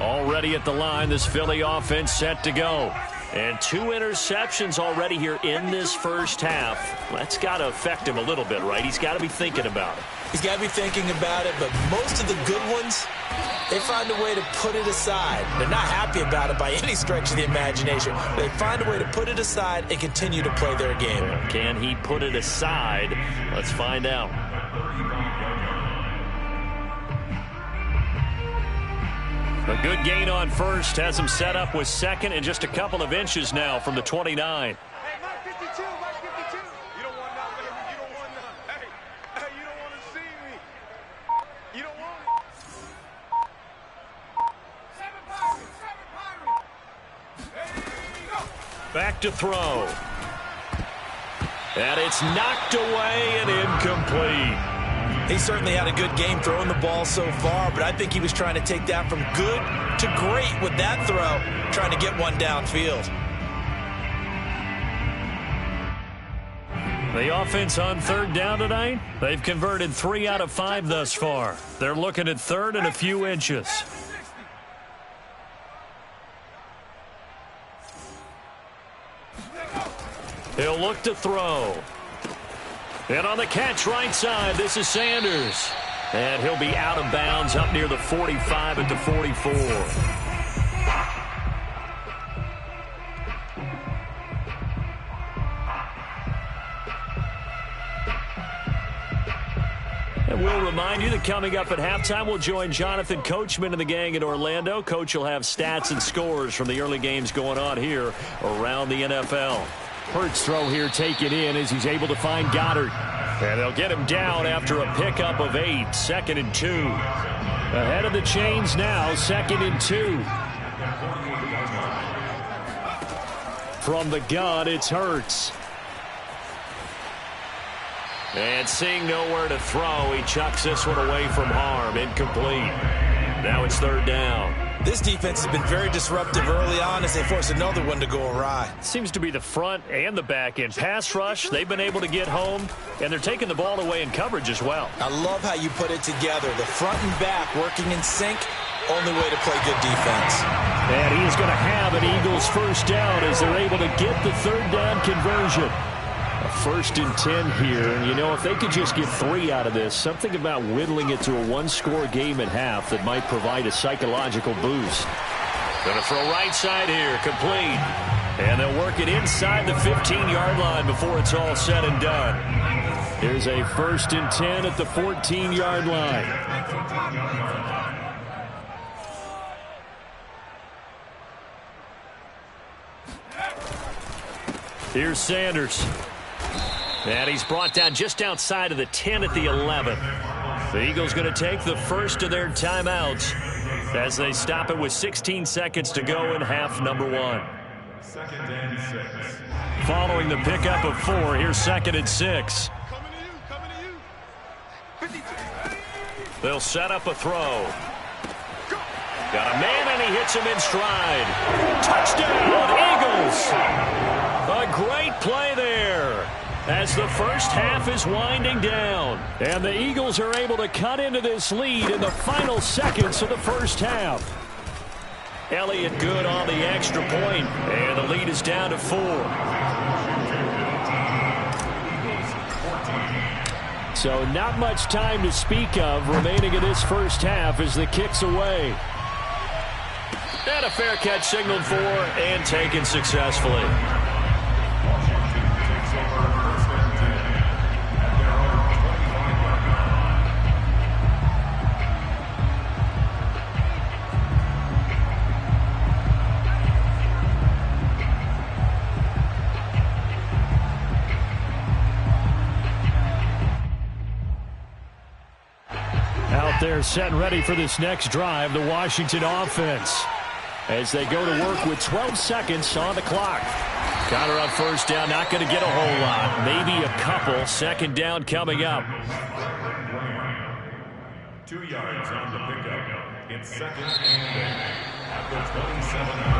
Already at the line, this Philly offense set to go. And 2 interceptions already here in this first half. That's got to affect him a little bit, right? He's got to be thinking about it. He's got to be thinking about it, but most of the good ones, they find a way to put it aside. They're not happy about it by any stretch of the imagination. They find a way to put it aside and continue to play their game. Can he put it aside? Let's find out. A good gain on first has him set up with second and just a couple of inches now from the 29. Hey, Mike 52, Mike 52. You don't want none, baby. You don't want none. Hey, you don't want to see me. You don't want it. Seven Pirates. There you go. Back to throw. And it's knocked away and incomplete. He certainly had a good game throwing the ball so far, but I think he was trying to take that from good to great with that throw, trying to get one downfield. The offense on third down tonight, they've converted 3 out of 5 thus far. They're looking at third and a few inches. He'll look to throw. And on the catch right side, this is Sanders. And he'll be out of bounds up near the 45 at the 44. And we'll remind you that coming up at halftime, we'll join Jonathan Coachman and the gang in Orlando. Coach will have stats and scores from the early games going on here around the NFL. Hurts throw here taken in as he's able to find Goddard. And they'll get him down after a pickup of 8. 2nd and 2. Ahead of the chains now, 2nd and 2. From the gun, it's Hurts. And seeing nowhere to throw, he chucks this one away from harm. Incomplete. Now it's 3rd down. This defense has been very disruptive early on as they force another one to go awry. Seems to be the front and the back end. Pass rush, they've been able to get home, and they're taking the ball away in coverage as well. I love how you put it together. The front and back working in sync, only way to play good defense. And he is going to have an Eagles first down as they're able to get the 3rd down conversion. A 1st and 10 here, and you know, if they could just get 3 out of this, something about whittling it to a 1-score game at half that might provide a psychological boost. Going to throw right side here, complete. And they'll work it inside the 15-yard line before it's all said and done. Here's a 1st and 10 at the 14-yard line. Here's Sanders. And he's brought down just outside of the 10 at the 11. The Eagles going to take the first of their timeouts as they stop it with 16 seconds to go in half number 1. 2nd and 6. Following the pickup of 4, here's 2nd and 6. Coming to you. 52. They'll set up a throw. Got a man, and he hits him in stride. Touchdown, Eagles! A great play there as the first half is winding down. And the Eagles are able to cut into this lead in the final seconds of the first half. Elliott good on the extra point, and the lead is down to 4. So not much time to speak of remaining in this first half as the kick's away. And a fair catch signaled for and taken successfully. They're set and ready for this next drive, the Washington offense, as they go to work with 12 seconds on the clock. Counter on first down, not going to get a whole lot, maybe a couple. 2nd down coming up. 2 yards on the pickup. It's 2nd and 10.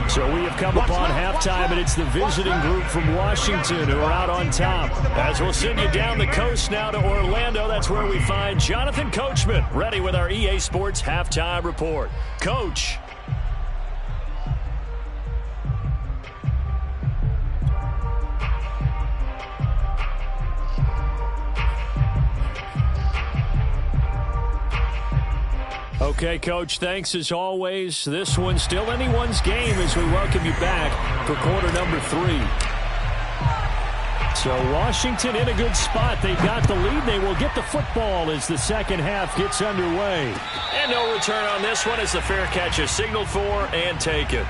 So we have come upon halftime, and it's the visiting group from Washington who are out on top. As we'll send you down the coast now to Orlando, that's where we find Jonathan Coachman, ready with our EA Sports Halftime Report. Coach. Okay, Coach, thanks as always. This one's still anyone's game as we welcome you back for quarter number 3. So Washington in a good spot. They've got the lead. They will get the football as the second half gets underway. And no return on this one as the fair catch is signaled for and taken.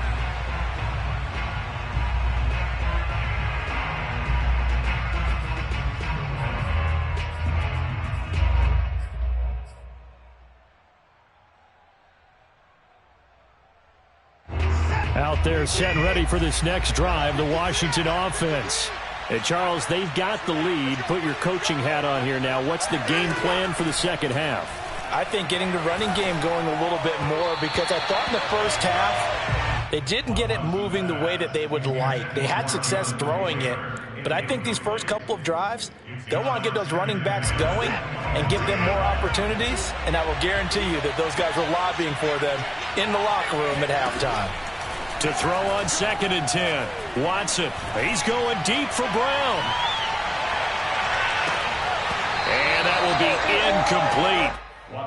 Out there set and ready for this next drive, the Washington offense. And Charles, they've got the lead. Put your coaching hat on here now. What's the game plan for the second half? I think getting the running game going a little bit more, because I thought in the first half they didn't get it moving the way that they would like. They had success throwing it, but I think these first couple of drives, they'll want to get those running backs going and give them more opportunities, and I will guarantee you that those guys are lobbying for them in the locker room at halftime. To throw on 2nd and 10. Watson, he's going deep for Brown. And that will be incomplete.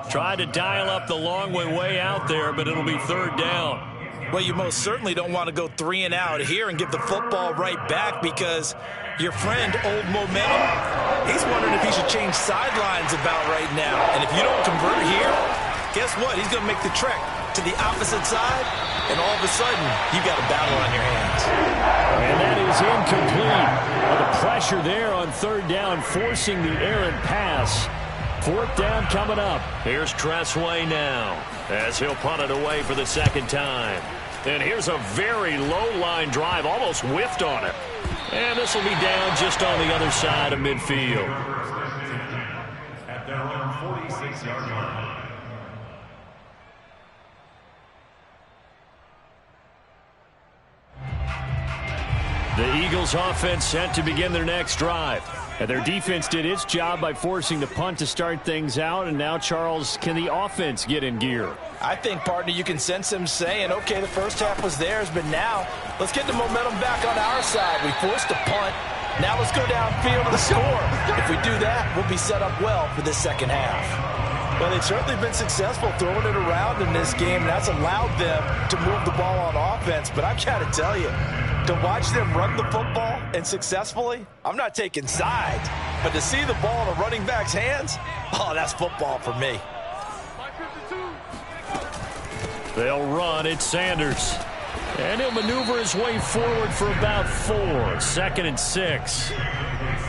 Tried to dial up the long way out there, but it'll be 3rd down. Well, you most certainly don't want to go 3 and out here and give the football right back, because your friend, Old Momentum, he's wondering if he should change sidelines about right now. And if you don't convert here, guess what? He's going to make the trek to the opposite side, and all of a sudden, you've got a battle on your hands. And that is incomplete. The pressure there on 3rd down, forcing the errant pass. 4th down coming up. Here's Tressway now as he'll punt it away for the 2nd time. And here's a very low-line drive, almost whiffed on it. And this will be down just on the other side of midfield. At their own 46-yard line. The Eagles offense set to begin their next drive. And their defense did its job by forcing the punt to start things out. And now, Charles, can the offense get in gear? I think, partner, you can sense him saying, okay, the first half was theirs, but now let's get the momentum back on our side. We forced a punt. Now let's go downfield and score. If we do that, we'll be set up well for this second half. Well, they've certainly been successful throwing it around in this game, and that's allowed them to move the ball on offense. But I've got to tell you, to watch them run the football and successfully, I'm not taking sides, but to see the ball in a running back's hands, oh, that's football for me. They'll run. It's Sanders. And he'll maneuver his way forward for about 4. 2nd and 6.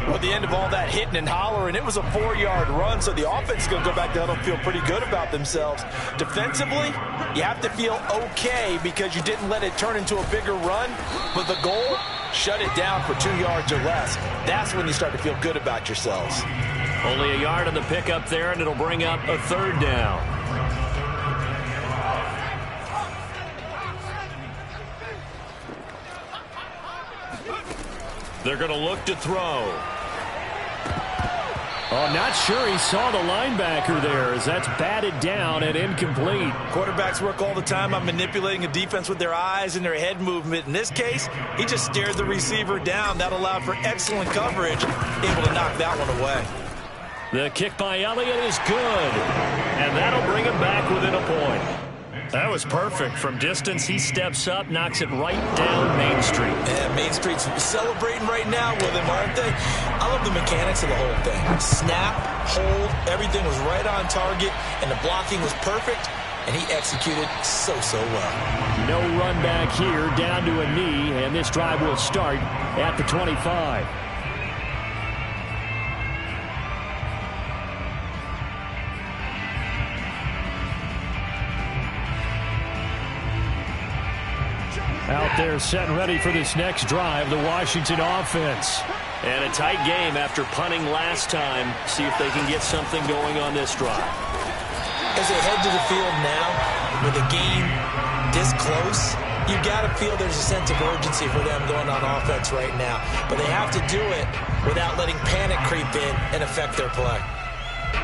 Well, at the end of all that hitting and hollering, it was a 4-yard run, so the offense is going to go back down and feel pretty good about themselves. Defensively, you have to feel okay because you didn't let it turn into a bigger run, but the goal, shut it down for 2 yards or less. That's when you start to feel good about yourselves. Only a yard on the pickup there, and it'll bring up a 3rd down. They're going to look to throw. Oh, not sure he saw the linebacker there as that's batted down and incomplete. Quarterbacks work all the time on manipulating a defense with their eyes and their head movement. In this case, he just stared the receiver down. That allowed for excellent coverage, able to knock that one away. The kick by Elliott is good, and that'll bring him back within a point. That was perfect. From distance, he steps up, knocks it right down Main Street. And Main Street's celebrating right now with him, aren't they? I love the mechanics of the whole thing. Snap, hold, everything was right on target, and the blocking was perfect, and he executed so well. No run back here, down to a knee, and this drive will start at the 25. Out there set and ready for this next drive, the Washington offense. And a tight game after punting last time. See if they can get something going on this drive. As they head to the field now, with the game this close, you've got to feel there's a sense of urgency for them going on offense right now. But they have to do it without letting panic creep in and affect their play.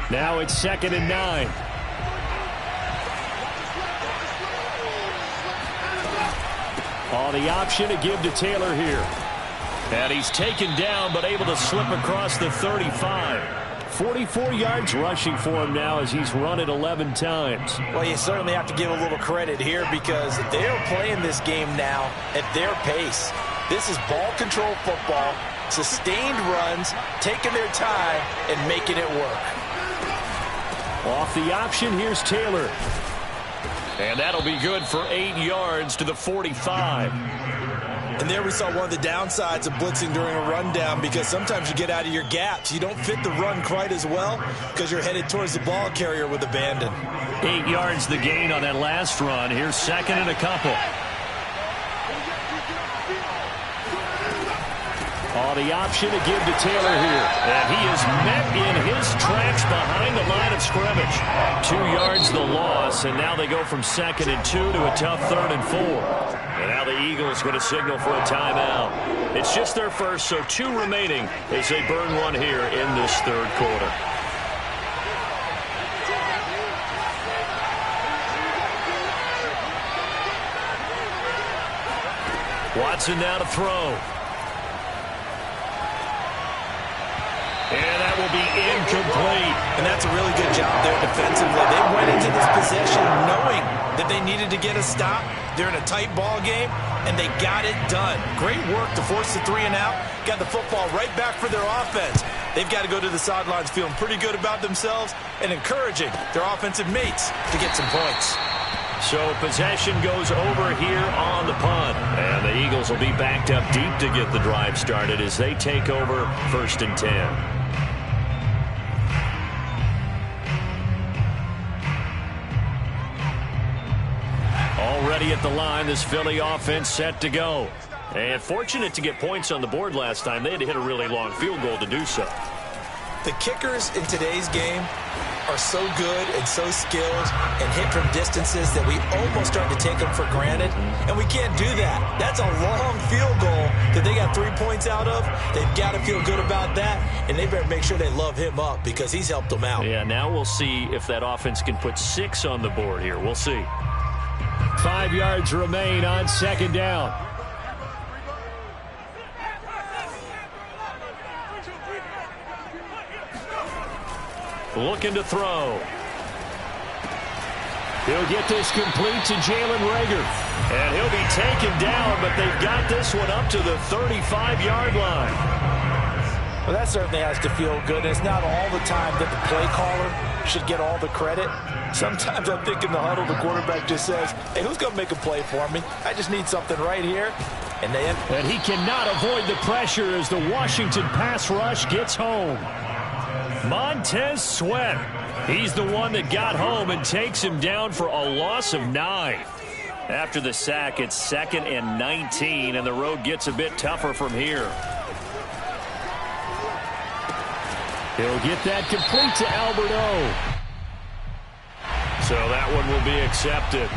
Now it's 2nd and 9. Oh, the option to give to Taylor here. And he's taken down, but able to slip across the 35. 44 yards rushing for him now as he's run it 11 times. Well, you certainly have to give a little credit here because they're playing this game now at their pace. This is ball control football, sustained runs, taking their time, and making it work. Off the option, here's Taylor. And that'll be good for 8 yards to the 45. And there we saw one of the downsides of blitzing during a rundown because sometimes you get out of your gaps. You don't fit the run quite as well because you're headed towards the ball carrier with abandon. 8 yards the gain on that last run. Here's second and a couple. Oh, the option to give to Taylor here. And he is met in his tracks behind the line of scrimmage. 2 yards the loss, and now they go from 2nd and 2 to a tough 3rd and 4. And now the Eagles going to signal for a timeout. It's just their first, so 2 remaining as they burn one here in this 3rd quarter. Watson now to throw. And that will be incomplete. And that's a really good job there defensively. They went into this possession knowing that they needed to get a stop. They're in a tight ball game, and they got it done. Great work to force the 3 and out. Got the football right back for their offense. They've got to go to the sidelines feeling pretty good about themselves and encouraging their offensive mates to get some points. So possession goes over here on the punt. And the Eagles will be backed up deep to get the drive started as they take over 1st and 10. Already at the line, this Philly offense set to go. And fortunate to get points on the board last time. They had to hit a really long field goal to do so. The kickers in today's game are so good and so skilled and hit from distances that we almost start to take them for granted. And we can't do that. That's a long field goal that they got 3 points out of. They've got to feel good about that. And they better make sure they love him up because he's helped them out. Yeah, now we'll see if that offense can put 6 on the board here. We'll see. 5 yards remain on 2nd down. Looking to throw. He'll get this complete to Jalen Reagor. And he'll be taken down, but they've got this one up to the 35-yard line. Well, that certainly has to feel good. It's not all the time that the play caller should get all the credit. Sometimes I think in the huddle, the quarterback just says, hey, who's going to make a play for me? I just need something right here. And he cannot avoid the pressure as the Washington pass rush gets home. Montez Sweat. He's the one that got home and takes him down for a loss of 9. After the sack, it's 2nd and 19, and the road gets a bit tougher from here. He'll get that complete to Albert O. So that one will be accepted.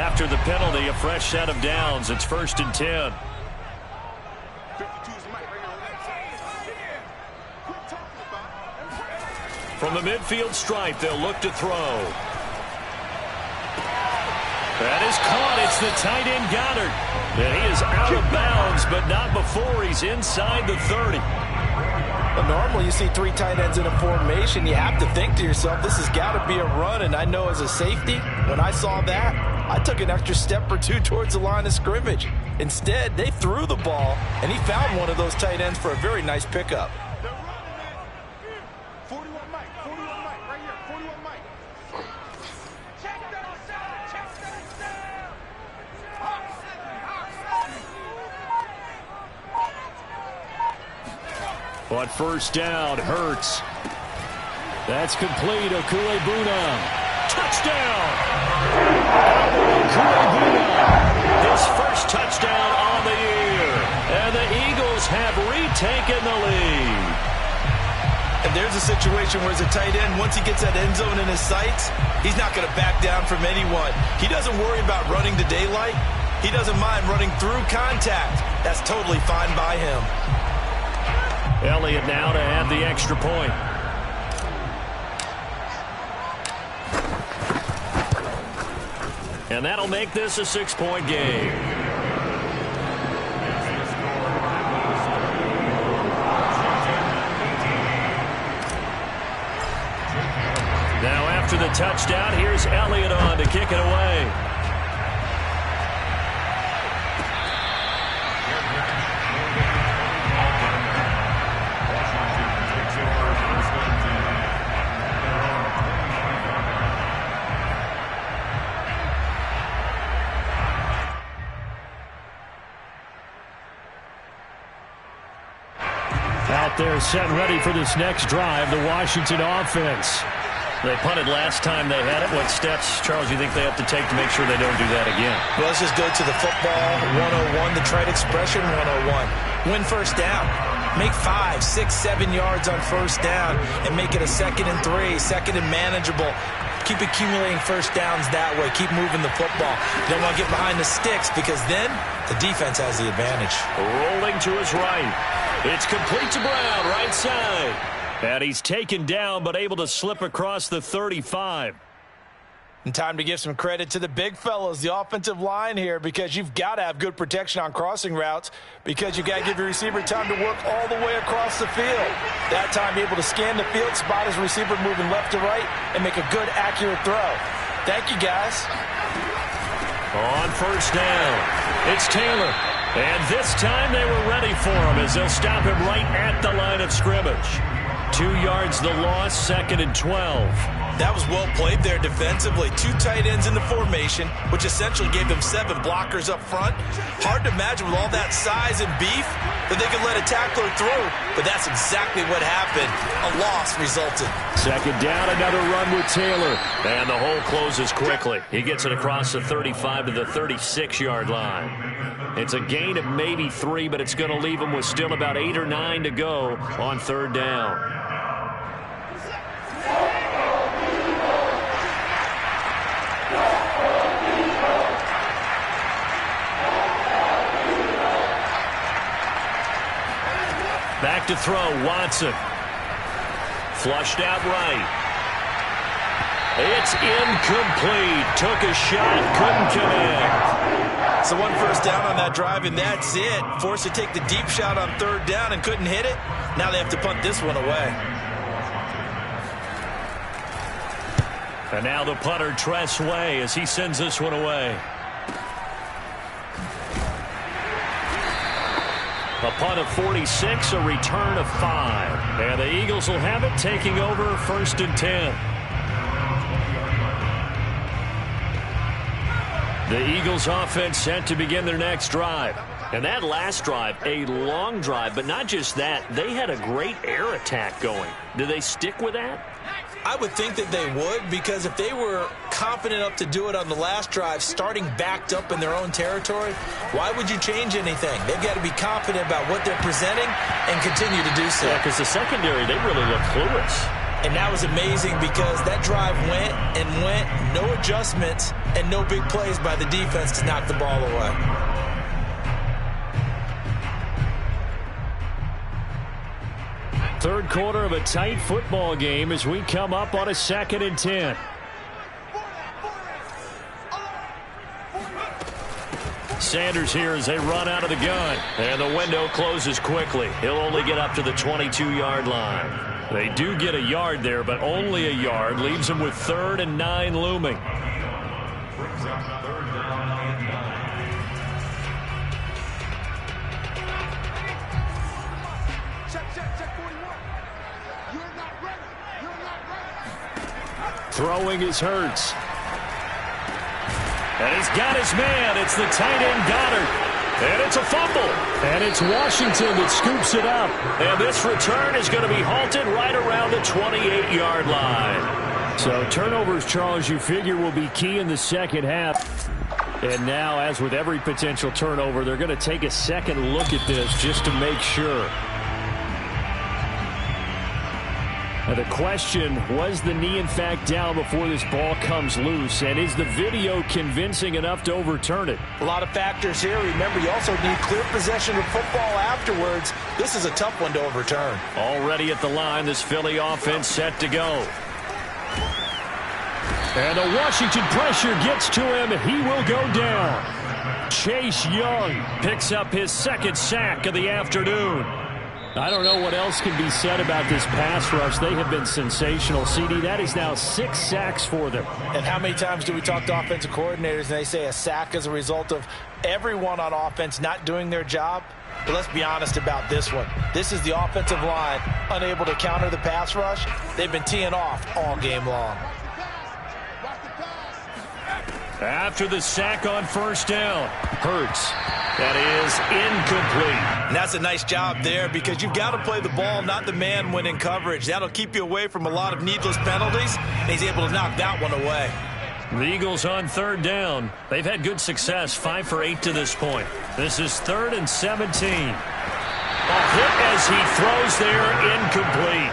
After the penalty, a fresh set of downs. It's 1st and 10. From the midfield stripe, they'll look to throw. That is caught. It's the tight end Goddard. And he is out of bounds, but not before he's inside the 30. Well, normally you see 3 tight ends in a formation. You have to think to yourself, this has got to be a run. And I know as a safety, when I saw that, I took an extra step or 2 towards the line of scrimmage. Instead, they threw the ball, and he found one of those tight ends for a very nice pickup. But 1st down, Hurts. That's complete. Okulegbunam. Touchdown! Okulegbunam. His first touchdown on the year. And the Eagles have retaken the lead. And there's a situation where as a tight end, once he gets that end zone in his sights, he's not going to back down from anyone. He doesn't worry about running to daylight. He doesn't mind running through contact. That's totally fine by him. Elliott now to add the extra point. And that'll make this a 6-point game. Now after the touchdown, here's Elliott on to kick it away. Out there set and ready for this next drive, the Washington offense. They punted last time they had it. What steps, Charles, do you think they have to take to make sure they don't do that again? Well, let's just go to the football 101, the trite expression 101. Win first down. Make 5, 6, 7 yards on first down and make it a 2nd and 3, 2nd and manageable. Keep accumulating first downs that way. Keep moving the football. You don't want to get behind the sticks because then the defense has the advantage. Rolling to his right. It's complete to Brown, right side. And he's taken down but able to slip across the 35. And time to give some credit to the big fellas, the offensive line here, because you've got to have good protection on crossing routes because you've got to give your receiver time to work all the way across the field. That time able to scan the field, spot his receiver moving left to right, and make a good, accurate throw. Thank you, guys. On first down, it's Taylor. And this time they were ready for him as they'll stop him right at the line of scrimmage. 2 yards the loss, 2nd and 12. That was well played there defensively. 2 tight ends in the formation, which essentially gave them 7 blockers up front. Hard to imagine with all that size and beef that they could let a tackler through, but that's exactly what happened. A loss resulted. 2nd down, another run with Taylor. And the hole closes quickly. He gets it across the 35 to the 36-yard line. It's a gain of maybe 3, but it's going to leave him with still about 8 or 9 to go on 3rd down. Back to throw, Watson. Flushed out right. It's incomplete. Took a shot, couldn't connect. So 1 first down on that drive, and that's it. Forced to take the deep shot on 3rd down and couldn't hit it. Now they have to punt this one away. And now the punter, Tress Way, as he sends this one away. A punt of 46, a return of 5. And the Eagles will have it, taking over 1st and 10. The Eagles offense set to begin their next drive. And that last drive, a long drive, but not just that. They had a great air attack going. Do they stick with that? I would think that they would, because if they were confident enough to do it on the last drive, starting backed up in their own territory, why would you change anything? They've got to be confident about what they're presenting and continue to do so. Yeah, because the secondary, they really look clueless. And that was amazing because that drive went and went, no adjustments, and no big plays by the defense to knock the ball away. Third quarter of a tight football game as we come up on a 2nd and 10. Sanders here as they run out of the gun. And the window closes quickly. He'll only get up to the 22-yard line. They do get a yard there, but only a yard. Leaves them with 3rd and 9 looming. Brings up 3rd down and 9. Throwing is Hurts. And he's got his man. It's the tight end Goddard. And it's a fumble. And it's Washington that scoops it up. And this return is going to be halted right around the 28-yard line. So turnovers, Charles, you figure will be key in the second half. And now, as with every potential turnover, they're going to take a second look at this just to make sure. Now the question, was the knee in fact down before this ball comes loose? And is the video convincing enough to overturn it? A lot of factors here. Remember, you also need clear possession of football afterwards. This is a tough one to overturn. Already at the line, this Philly offense set to go. And the Washington pressure gets to him, and he will go down. Chase Young picks up his 2nd sack of the afternoon. I don't know what else can be said about this pass rush. They have been sensational. CD, that is now 6 sacks for them. And how many times do we talk to offensive coordinators and they say a sack is a result of everyone on offense not doing their job? But let's be honest about this one. This is the offensive line unable to counter the pass rush. They've been teeing off all game long. After the sack on first down, Hurts. That is incomplete. And that's a nice job there because you've got to play the ball, not the man when in coverage. That'll keep you away from a lot of needless penalties. And he's able to knock that one away. The Eagles on third down. They've had good success, 5 for 8 to this point. This is 3rd and 17. A hit as he throws there, incomplete.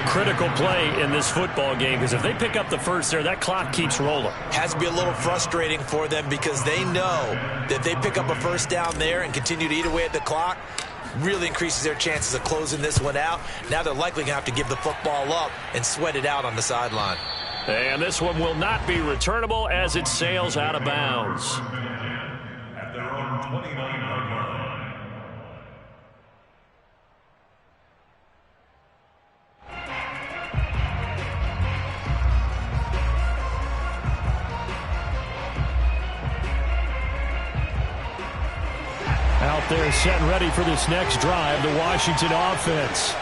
Critical play in this football game because if they pick up the first there, that clock keeps rolling. Has to be a little frustrating for them because they know that if they pick up a first down there and continue to eat away at the clock, really increases their chances of closing this one out. Now they're likely going to have to give the football up and sweat it out on the sideline. And this one will not be returnable as it sails out of bounds. At their own 29-yard line. Out there set and ready for this next drive, the Washington offense.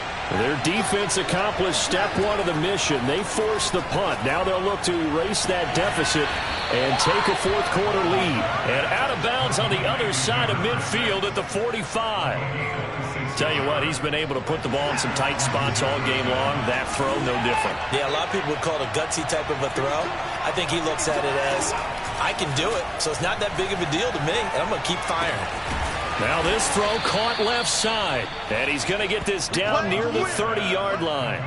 Their defense accomplished step 1 of the mission. They forced the punt. Now they'll look to erase that deficit and take a fourth-quarter lead. And out of bounds on the other side of midfield at the 45. Tell you what, he's been able to put the ball in some tight spots all game long. That throw, no different. Yeah, a lot of people would call it a gutsy type of a throw. I think he looks at it as, I can do it, so it's not that big of a deal to me, and I'm going to keep firing. Now this throw caught left side. And he's going to get this down near the 30-yard line.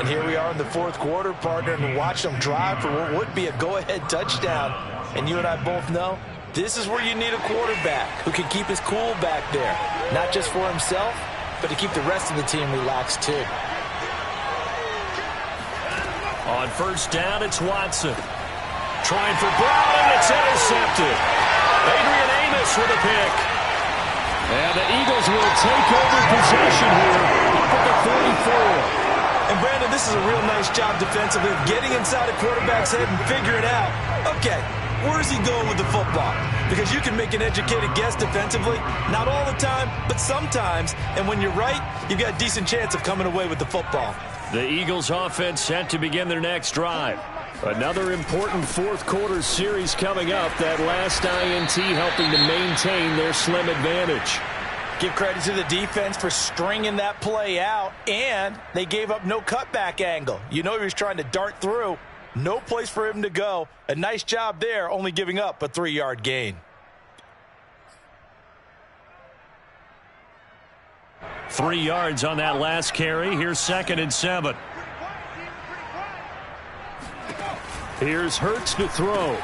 And here we are in the fourth quarter, partner, and watch them drive for what would be a go-ahead touchdown. And you and I both know this is where you need a quarterback who can keep his cool back there. Not just for himself, but to keep the rest of the team relaxed too. On first down, it's Watson. Trying for Brown, and it's intercepted. Adrian Amos with a pick. And the Eagles will take over possession here up at the 44. And Brandon, this is a real nice job defensively of getting inside a quarterback's head and figuring out, okay, where's he going with the football? Because you can make an educated guess defensively, not all the time, but sometimes. And when you're right, you've got a decent chance of coming away with the football. The Eagles offense set to begin their next drive. Another important fourth-quarter series coming up. That last INT helping to maintain their slim advantage. Give credit to the defense for stringing that play out, and they gave up no cutback angle. You know he was trying to dart through. No place for him to go. A nice job there, only giving up a 3-yard gain. Three yards on that last carry. Here's 2nd and 7. Here's Hurts to throw.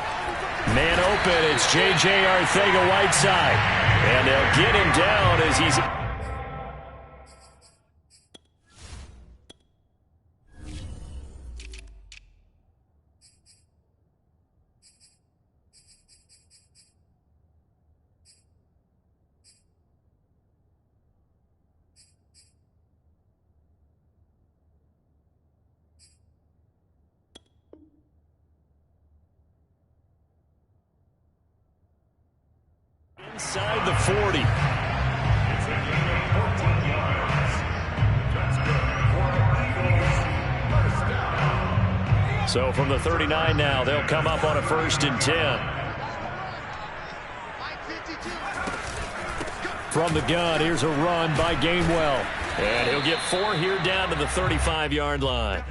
Man open, it's J.J. Arcega-Whiteside. And they'll get him down as he's... inside the 40. So from the 39 now, they'll come up on a 1st and 10. From the gun, here's a run by Gainwell. And he'll get 4 here down to the 35-yard line.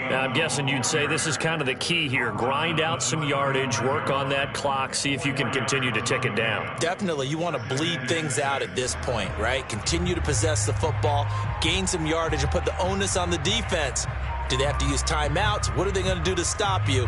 Now, I'm guessing you'd say this is kind of the key here. Grind out some yardage, work on that clock, see if you can continue to tick it down. Definitely. You want to bleed things out at this point, right? Continue to possess the football, gain some yardage, and put the onus on the defense. Do they have to use timeouts? What are they going to do to stop you?